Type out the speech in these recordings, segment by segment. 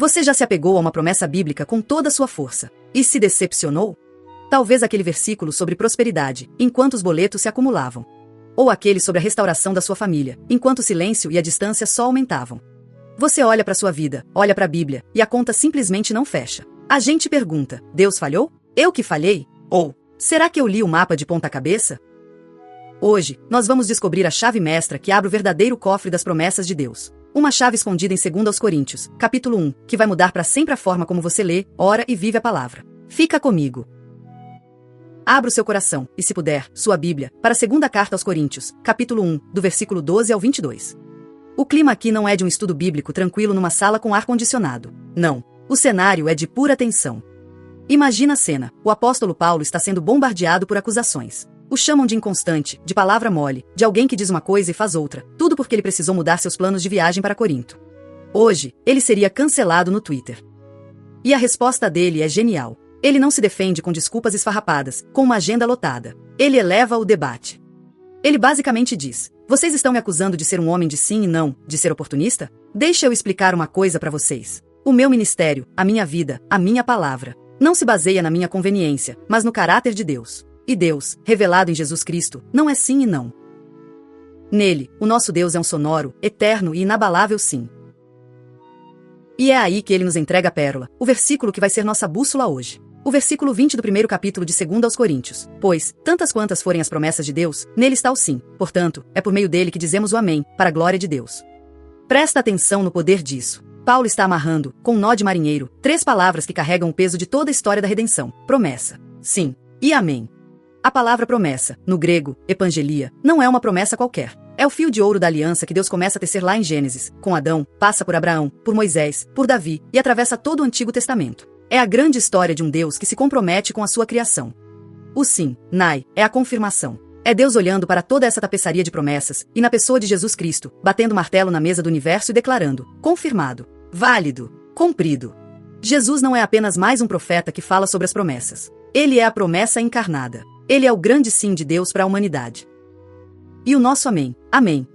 Você já se apegou a uma promessa bíblica com toda a sua força e se decepcionou? Talvez aquele versículo sobre prosperidade, enquanto os boletos se acumulavam. Ou aquele sobre a restauração da sua família, enquanto o silêncio e a distância só aumentavam. Você olha para sua vida, olha para a Bíblia, e a conta simplesmente não fecha. A gente pergunta, Deus falhou? Eu que falhei? Ou, será que eu li o mapa de ponta cabeça? Hoje, nós vamos descobrir a chave mestra que abre o verdadeiro cofre das promessas de Deus. Uma chave escondida em 2 Coríntios, capítulo 1, que vai mudar para sempre a forma como você lê, ora e vive a palavra. Fica comigo. Abra o seu coração, e se puder, sua Bíblia, para a segunda carta aos Coríntios, capítulo 1, do versículo 12 ao 22. O clima aqui não é de um estudo bíblico tranquilo numa sala com ar-condicionado. Não. O cenário é de pura tensão. Imagina a cena. O apóstolo Paulo está sendo bombardeado por acusações. O chamam de inconstante, de palavra mole, de alguém que diz uma coisa e faz outra, tudo porque ele precisou mudar seus planos de viagem para Corinto. Hoje, ele seria cancelado no Twitter. E a resposta dele é genial. Ele não se defende com desculpas esfarrapadas, com uma agenda lotada. Ele eleva o debate. Ele basicamente diz: vocês estão me acusando de ser um homem de sim e não, de ser oportunista? Deixa eu explicar uma coisa para vocês. O meu ministério, a minha vida, a minha palavra, não se baseia na minha conveniência, mas no caráter de Deus. E Deus, revelado em Jesus Cristo, não é sim e não. Nele, o nosso Deus é um sonoro, eterno e inabalável sim. E é aí que ele nos entrega a pérola, o versículo que vai ser nossa bússola hoje. O versículo 20 do primeiro capítulo de 2 aos Coríntios. Pois, tantas quantas forem as promessas de Deus, nele está o sim. Portanto, é por meio dele que dizemos o amém, para a glória de Deus. Presta atenção no poder disso. Paulo está amarrando, com um nó de marinheiro, 3 palavras que carregam o peso de toda a história da redenção: promessa, sim e amém. A palavra promessa, no grego, epangelia, não é uma promessa qualquer. É o fio de ouro da aliança que Deus começa a tecer lá em Gênesis, com Adão, passa por Abraão, por Moisés, por Davi, e atravessa todo o Antigo Testamento. É a grande história de um Deus que se compromete com a sua criação. O sim, nai, é a confirmação. É Deus olhando para toda essa tapeçaria de promessas, e na pessoa de Jesus Cristo, batendo martelo na mesa do universo e declarando: confirmado, válido, cumprido. Jesus não é apenas mais um profeta que fala sobre as promessas. Ele é a promessa encarnada. Ele é o grande sim de Deus para a humanidade. E o nosso amém, amém,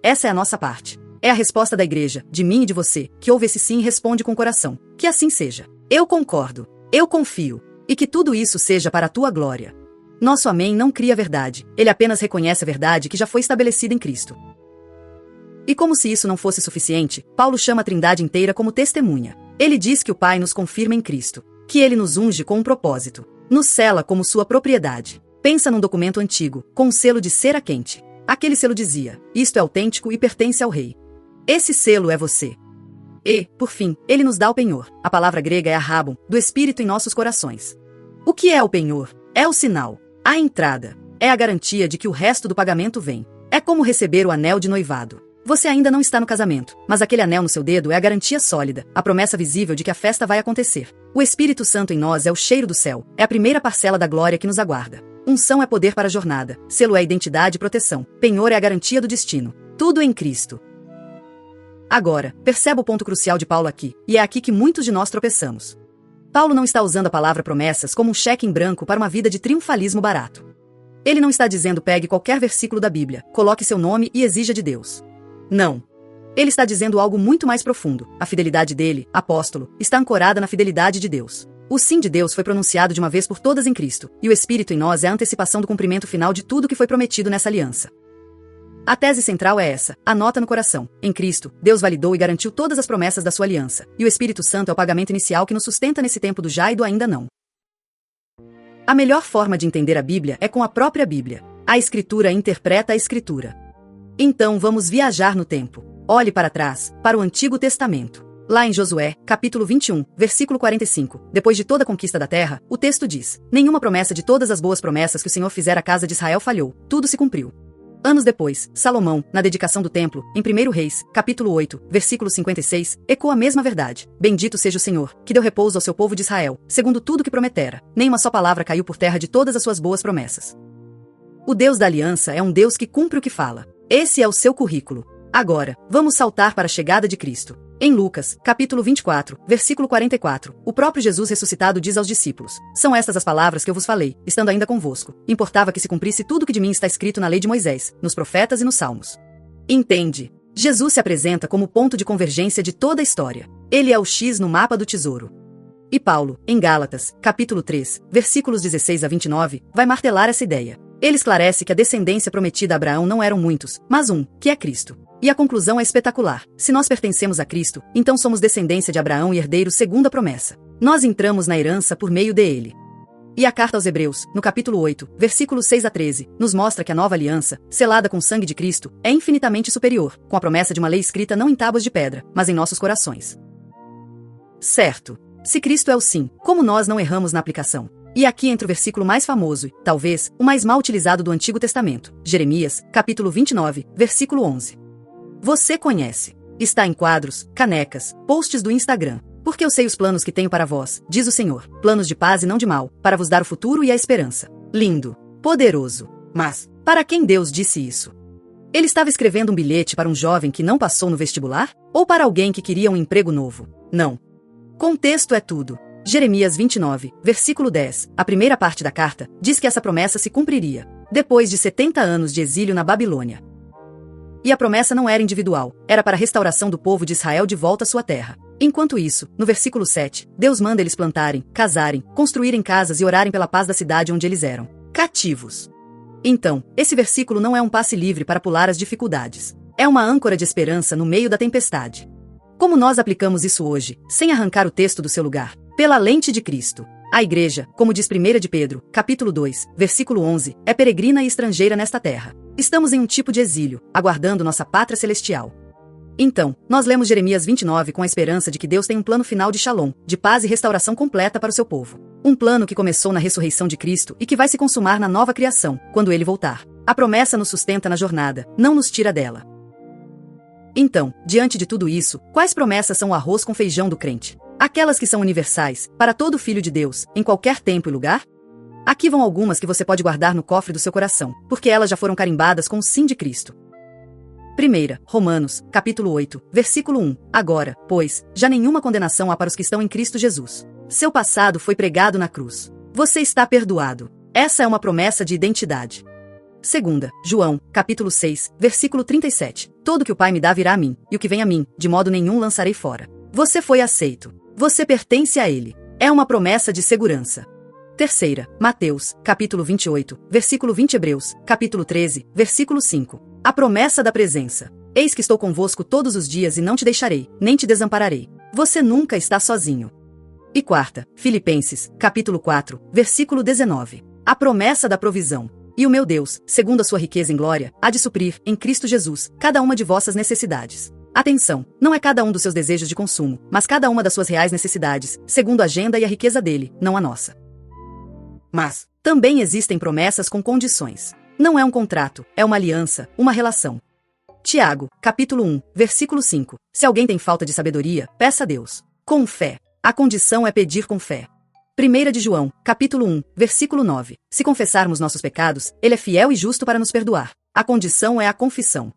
essa é a nossa parte. É a resposta da igreja, de mim e de você, que ouve esse sim e responde com o coração: que assim seja. Eu concordo, eu confio, e que tudo isso seja para a tua glória. Nosso amém não cria verdade, ele apenas reconhece a verdade que já foi estabelecida em Cristo. E como se isso não fosse suficiente, Paulo chama a Trindade inteira como testemunha. Ele diz que o Pai nos confirma em Cristo, que ele nos unge com um propósito, nos sela como sua propriedade. Pensa num documento antigo, com um selo de cera quente. Aquele selo dizia: isto é autêntico e pertence ao rei. Esse selo é você. E, por fim, ele nos dá o penhor. A palavra grega é arrabon, do Espírito em nossos corações. O que é o penhor? É o sinal, a entrada. É a garantia de que o resto do pagamento vem. É como receber o anel de noivado. Você ainda não está no casamento, mas aquele anel no seu dedo é a garantia sólida, a promessa visível de que a festa vai acontecer. O Espírito Santo em nós é o cheiro do céu, é a primeira parcela da glória que nos aguarda. Unção é poder para a jornada, selo é identidade e proteção, penhor é a garantia do destino. Tudo em Cristo. Agora, perceba o ponto crucial de Paulo aqui, e é aqui que muitos de nós tropeçamos. Paulo não está usando a palavra promessas como um cheque em branco para uma vida de triunfalismo barato. Ele não está dizendo pegue qualquer versículo da Bíblia, coloque seu nome e exija de Deus. Não. Ele está dizendo algo muito mais profundo. A fidelidade dele, apóstolo, está ancorada na fidelidade de Deus. O sim de Deus foi pronunciado de uma vez por todas em Cristo, e o Espírito em nós é a antecipação do cumprimento final de tudo que foi prometido nessa aliança. A tese central é essa: anota no coração. Em Cristo, Deus validou e garantiu todas as promessas da sua aliança, e o Espírito Santo é o pagamento inicial que nos sustenta nesse tempo do já e do ainda não. A melhor forma de entender a Bíblia é com a própria Bíblia. A Escritura interpreta a Escritura. Então vamos viajar no tempo. Olhe para trás, para o Antigo Testamento. Lá em Josué, capítulo 21, versículo 45, depois de toda a conquista da terra, o texto diz: nenhuma promessa de todas as boas promessas que o Senhor fizera à casa de Israel falhou, tudo se cumpriu. Anos depois, Salomão, na dedicação do templo, em 1 Reis, capítulo 8, versículo 56, ecoa a mesma verdade: bendito seja o Senhor, que deu repouso ao seu povo de Israel, segundo tudo que prometera. Nem uma só palavra caiu por terra de todas as suas boas promessas. O Deus da aliança é um Deus que cumpre o que fala. Esse é o seu currículo. Agora, vamos saltar para a chegada de Cristo. Em Lucas, capítulo 24, versículo 44, o próprio Jesus ressuscitado diz aos discípulos: são estas as palavras que eu vos falei, estando ainda convosco. Importava que se cumprisse tudo que de mim está escrito na lei de Moisés, nos profetas e nos salmos. Entende? Jesus se apresenta como o ponto de convergência de toda a história. Ele é o X no mapa do tesouro. E Paulo, em Gálatas, capítulo 3, versículos 16 a 29, vai martelar essa ideia. Ele esclarece que a descendência prometida a Abraão não eram muitos, mas um, que é Cristo. E a conclusão é espetacular. Se nós pertencemos a Cristo, então somos descendência de Abraão e herdeiros segundo a promessa. Nós entramos na herança por meio dele. E a carta aos Hebreus, no capítulo 8, versículos 6 a 13, nos mostra que a nova aliança, selada com o sangue de Cristo, é infinitamente superior, com a promessa de uma lei escrita não em tábuas de pedra, mas em nossos corações. Certo. Se Cristo é o sim, como nós não erramos na aplicação? E aqui entra o versículo mais famoso e, talvez, o mais mal utilizado do Antigo Testamento, Jeremias, capítulo 29, versículo 11. Você conhece. Está em quadros, canecas, posts do Instagram. Porque eu sei os planos que tenho para vós, diz o Senhor, planos de paz e não de mal, para vos dar o futuro e a esperança. Lindo. Poderoso. Mas, para quem Deus disse isso? Ele estava escrevendo um bilhete para um jovem que não passou no vestibular? Ou para alguém que queria um emprego novo? Não. Contexto é tudo. Jeremias 29, versículo 10, a primeira parte da carta, diz que essa promessa se cumpriria depois de 70 anos de exílio na Babilônia. E a promessa não era individual, era para a restauração do povo de Israel de volta à sua terra. Enquanto isso, no versículo 7, Deus manda eles plantarem, casarem, construírem casas e orarem pela paz da cidade onde eles eram cativos. Então, esse versículo não é um passe livre para pular as dificuldades. É uma âncora de esperança no meio da tempestade. Como nós aplicamos isso hoje, sem arrancar o texto do seu lugar? Pela lente de Cristo. A igreja, como diz 1 de Pedro, capítulo 2, versículo 11, é peregrina e estrangeira nesta terra. Estamos em um tipo de exílio, aguardando nossa pátria celestial. Então, nós lemos Jeremias 29 com a esperança de que Deus tem um plano final de shalom, de paz e restauração completa para o seu povo. Um plano que começou na ressurreição de Cristo e que vai se consumar na nova criação, quando ele voltar. A promessa nos sustenta na jornada, não nos tira dela. Então, diante de tudo isso, quais promessas são o arroz com feijão do crente? Aquelas que são universais, para todo filho de Deus, em qualquer tempo e lugar? Aqui vão algumas que você pode guardar no cofre do seu coração, porque elas já foram carimbadas com o sim de Cristo. Primeira, Romanos, capítulo 8, versículo 1. Agora, pois, já nenhuma condenação há para os que estão em Cristo Jesus. Seu passado foi pregado na cruz. Você está perdoado. Essa é uma promessa de identidade. Segunda, João, capítulo 6, versículo 37. Todo que o Pai me dá virá a mim, e o que vem a mim, de modo nenhum lançarei fora. Você foi aceito. Você pertence a ele. É uma promessa de segurança. Terceira, Mateus, capítulo 28, versículo 20 Hebreus, capítulo 13, versículo 5. A promessa da presença. Eis que estou convosco todos os dias e não te deixarei, nem te desampararei. Você nunca está sozinho. E quarta, Filipenses, capítulo 4, versículo 19. A promessa da provisão. E o meu Deus, segundo a sua riqueza em glória, há de suprir, em Cristo Jesus, cada uma de vossas necessidades. Atenção, não é cada um dos seus desejos de consumo, mas cada uma das suas reais necessidades, segundo a agenda e a riqueza dele, não a nossa. Mas, também existem promessas com condições. Não é um contrato, é uma aliança, uma relação. Tiago, capítulo 1, versículo 5. Se alguém tem falta de sabedoria, peça a Deus. Com fé. A condição é pedir com fé. 1 de João, capítulo 1, versículo 9. Se confessarmos nossos pecados, ele é fiel e justo para nos perdoar. A condição é a confissão.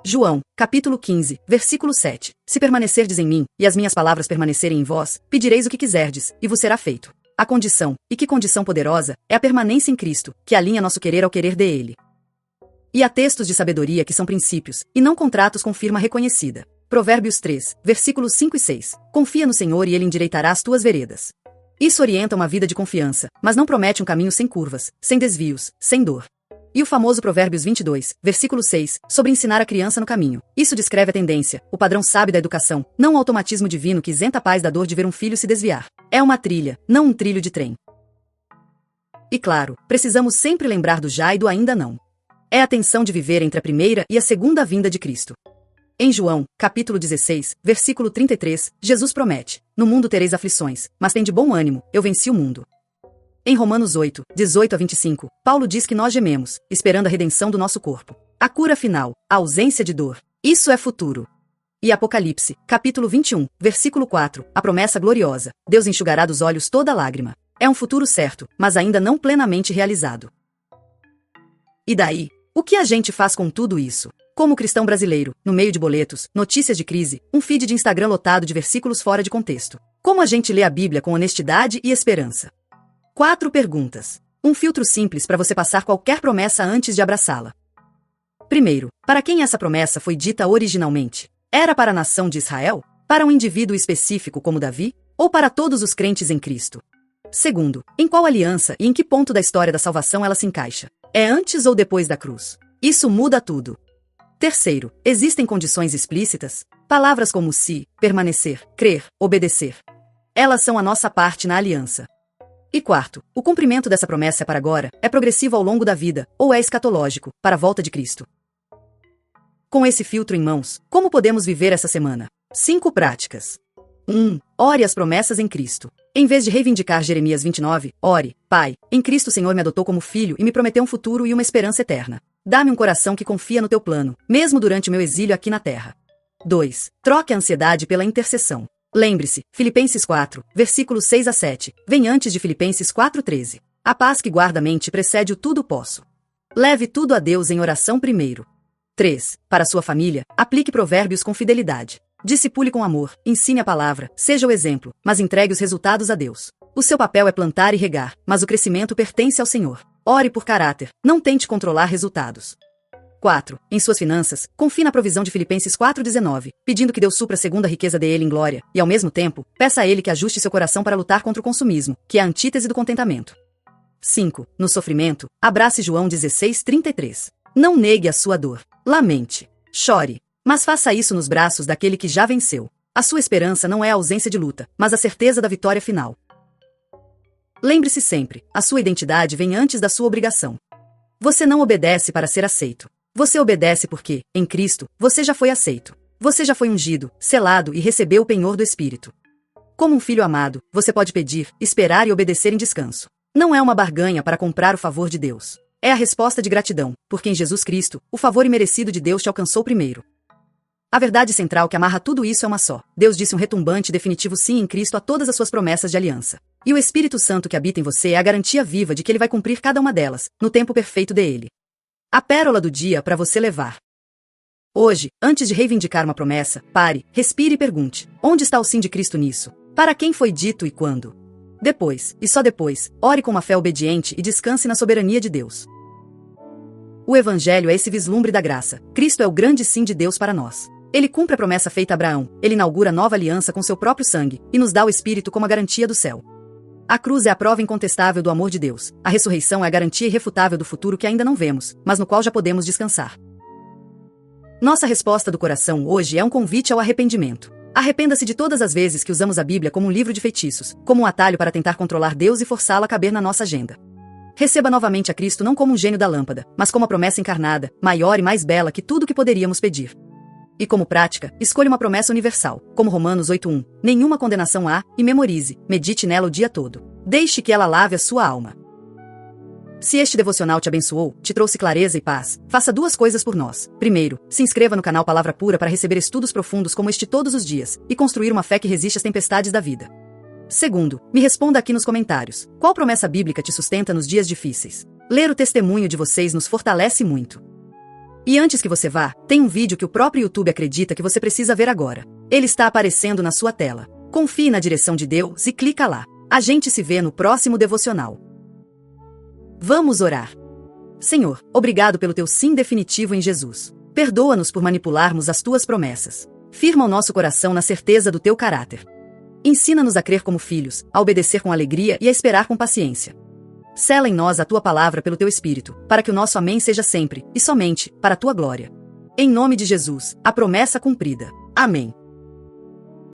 João, capítulo 15, versículo 7. Se permanecerdes em mim, e as minhas palavras permanecerem em vós, pedireis o que quiserdes, e vos será feito. A condição, e que condição poderosa, é a permanência em Cristo, que alinha nosso querer ao querer dele. E há textos de sabedoria que são princípios, e não contratos com firma reconhecida. Provérbios 3, versículos 5 e 6. Confia no Senhor e ele endireitará as tuas veredas. Isso orienta uma vida de confiança, mas não promete um caminho sem curvas, sem desvios, sem dor. E o famoso Provérbios 22, versículo 6, sobre ensinar a criança no caminho. Isso descreve a tendência, o padrão sábio da educação, não o automatismo divino que isenta a paz da dor de ver um filho se desviar. É uma trilha, não um trilho de trem. E claro, precisamos sempre lembrar do já e do ainda não. É a tensão de viver entre a primeira e a segunda vinda de Cristo. Em João, capítulo 16, versículo 33, Jesus promete: no mundo tereis aflições, mas tende bom ânimo, eu venci o mundo. Em Romanos 8, 18 a 25, Paulo diz que nós gememos, esperando a redenção do nosso corpo. A cura final, a ausência de dor. Isso é futuro. E Apocalipse, capítulo 21, versículo 4, a promessa gloriosa: Deus enxugará dos olhos toda lágrima. É um futuro certo, mas ainda não plenamente realizado. E daí? O que a gente faz com tudo isso? Como cristão brasileiro, no meio de boletos, notícias de crise, um feed de Instagram lotado de versículos fora de contexto. Como a gente lê a Bíblia com honestidade e esperança? 4 perguntas. Um filtro simples para você passar qualquer promessa antes de abraçá-la. Primeiro, para quem essa promessa foi dita originalmente? Era para a nação de Israel? Para um indivíduo específico como Davi? Ou para todos os crentes em Cristo? Segundo, em qual aliança e em que ponto da história da salvação ela se encaixa? É antes ou depois da cruz? Isso muda tudo. Terceiro, existem condições explícitas? Palavras como se, permanecer, crer, obedecer. Elas são a nossa parte na aliança. E quarto, o cumprimento dessa promessa é para agora, é progressivo ao longo da vida, ou é escatológico, para a volta de Cristo. Com esse filtro em mãos, como podemos viver essa semana? 5 práticas. 1. Ore as promessas em Cristo. Em vez de reivindicar Jeremias 29, ore: Pai, em Cristo o Senhor me adotou como filho e me prometeu um futuro e uma esperança eterna. Dá-me um coração que confia no teu plano, mesmo durante o meu exílio aqui na terra. 2. Troque a ansiedade pela intercessão. Lembre-se, Filipenses 4, versículos 6 a 7, vem antes de Filipenses 4:13. A paz que guarda a mente precede o tudo posso. Leve tudo a Deus em oração primeiro. 3. Para sua família, aplique provérbios com fidelidade. Discipule com amor, ensine a palavra, seja o exemplo, mas entregue os resultados a Deus. O seu papel é plantar e regar, mas o crescimento pertence ao Senhor. Ore por caráter, não tente controlar resultados. 4. Em suas finanças, confie na provisão de Filipenses 4:19, pedindo que Deus supra segundo a riqueza dele em glória, e ao mesmo tempo, peça a ele que ajuste seu coração para lutar contra o consumismo, que é a antítese do contentamento. 5. No sofrimento, abrace João 16:33. Não negue a sua dor. Lamente. Chore. Mas faça isso nos braços daquele que já venceu. A sua esperança não é a ausência de luta, mas a certeza da vitória final. Lembre-se sempre, a sua identidade vem antes da sua obrigação. Você não obedece para ser aceito. Você obedece porque, em Cristo, você já foi aceito. Você já foi ungido, selado e recebeu o penhor do Espírito. Como um filho amado, você pode pedir, esperar e obedecer em descanso. Não é uma barganha para comprar o favor de Deus. É a resposta de gratidão, porque em Jesus Cristo, o favor imerecido de Deus te alcançou primeiro. A verdade central que amarra tudo isso é uma só. Deus disse um retumbante e definitivo sim em Cristo a todas as suas promessas de aliança. E o Espírito Santo que habita em você é a garantia viva de que ele vai cumprir cada uma delas, no tempo perfeito dele. A pérola do dia para você levar. Hoje, antes de reivindicar uma promessa, pare, respire e pergunte: onde está o sim de Cristo nisso? Para quem foi dito e quando? Depois, e só depois, ore com uma fé obediente e descanse na soberania de Deus. O Evangelho é esse vislumbre da graça. Cristo é o grande sim de Deus para nós. Ele cumpre a promessa feita a Abraão, ele inaugura nova aliança com seu próprio sangue, e nos dá o Espírito como a garantia do céu. A cruz é a prova incontestável do amor de Deus. A ressurreição é a garantia irrefutável do futuro que ainda não vemos, mas no qual já podemos descansar. Nossa resposta do coração hoje é um convite ao arrependimento. Arrependa-se de todas as vezes que usamos a Bíblia como um livro de feitiços, como um atalho para tentar controlar Deus e forçá-lo a caber na nossa agenda. Receba novamente a Cristo não como um gênio da lâmpada, mas como a promessa encarnada, maior e mais bela que tudo o que poderíamos pedir. E como prática, escolha uma promessa universal, como Romanos 8:1. Nenhuma condenação há, e memorize, medite nela o dia todo. Deixe que ela lave a sua alma. Se este devocional te abençoou, te trouxe clareza e paz, faça 2 coisas por nós. Primeiro, se inscreva no canal Palavra Pura para receber estudos profundos como este todos os dias, e construir uma fé que resiste às tempestades da vida. Segundo, me responda aqui nos comentários: qual promessa bíblica te sustenta nos dias difíceis? Ler o testemunho de vocês nos fortalece muito. E antes que você vá, tem um vídeo que o próprio YouTube acredita que você precisa ver agora. Ele está aparecendo na sua tela. Confie na direção de Deus e clica lá. A gente se vê no próximo devocional. Vamos orar. Senhor, obrigado pelo teu sim definitivo em Jesus. Perdoa-nos por manipularmos as tuas promessas. Firma o nosso coração na certeza do teu caráter. Ensina-nos a crer como filhos, a obedecer com alegria e a esperar com paciência. Sela em nós a tua palavra pelo teu Espírito, para que o nosso amém seja sempre, e somente, para a tua glória. Em nome de Jesus, a promessa cumprida. Amém.